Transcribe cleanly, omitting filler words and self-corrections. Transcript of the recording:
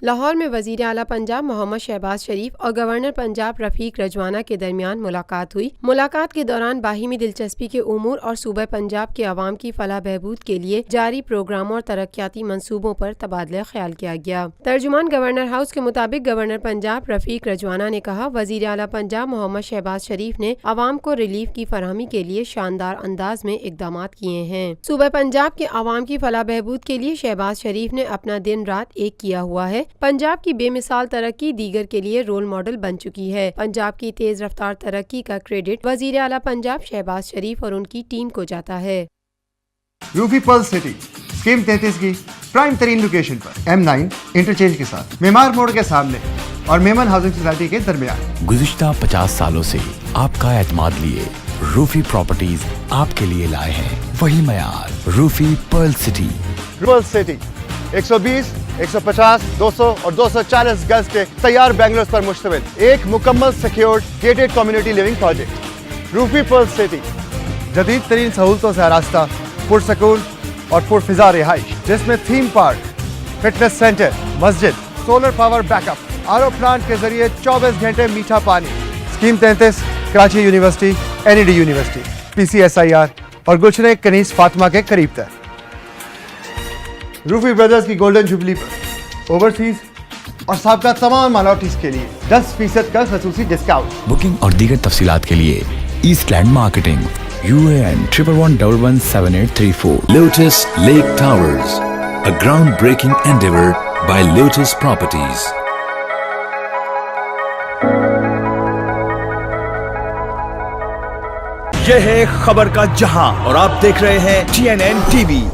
لاہور میں وزیر اعلیٰ پنجاب محمد شہباز شریف اور گورنر پنجاب رفیق رجوانہ کے درمیان ملاقات ہوئی۔ ملاقات کے دوران باہمی دلچسپی کے امور اور صوبہ پنجاب کے عوام کی فلاح بہبود کے لیے جاری پروگراموں اور ترقیاتی منصوبوں پر تبادلہ خیال کیا گیا۔ ترجمان گورنر ہاؤس کے مطابق گورنر پنجاب رفیق رجوانہ نے کہا، وزیر اعلیٰ پنجاب محمد شہباز شریف نے عوام کو ریلیف کی فراہمی کے لیے شاندار انداز میں اقدامات کیے ہیں۔ صوبہ پنجاب کے عوام کی فلاح بہبود کے لیے شہباز شریف نے اپنا دن رات ایک کیا ہوا ہے۔ پنجاب کی بے مثال ترقی دیگر کے لیے رول ماڈل بن چکی ہے۔ پنجاب کی تیز رفتار ترقی کا کریڈٹ وزیر اعلیٰ پنجاب شہباز شریف اور ان کی ٹیم کو جاتا ہے۔ روفی پلس سٹی اسکیم 33 کی پرائم ترین لوکیشن پر M9 انٹرچینج کے ساتھ معمار موڑ کے سامنے اور میمن ہاؤسنگ سوسائٹی کے درمیان۔ گزشتہ 50 سالوں سے آپ کا اعتماد لیے روفی پراپرٹیز آپ کے لیے لائے ہیں وہی معیار۔ روفی پرل سٹی 120، 150، 200 اور 240 گز کے تیار بنگلوز پر مشتمل ایک مکمل secured gated community living project. Roofi Pearl City جدید ترین سہولتوں سے آراستہ، پرسکون اور پرفضا رہائش، جس میں تھیم پارک، فٹنس سینٹر، مسجد، solar power back up, RO plant کے ذریعے 24 گھنٹے میٹھا پانی۔ Scheme 33 Karachi university, NED university, PCSIR اور گلشن کنیز فاطمہ کے قریب تر۔ روفی بردرز کی گولڈن جوبلی پر اوورسیز اور سابقہ تمام مائنورٹیز کے لیے 10% کا خصوصی ڈسکاؤنٹ۔ بکنگ اور دیگر تفصیلات کے لیے east land marketing UAN 11117834۔ Lotus Lake Towers, a groundbreaking endeavor by Lotus Properties. یہ ہے خبر کا جہاں اور آپ دیکھ رہے ہیں TNN TV۔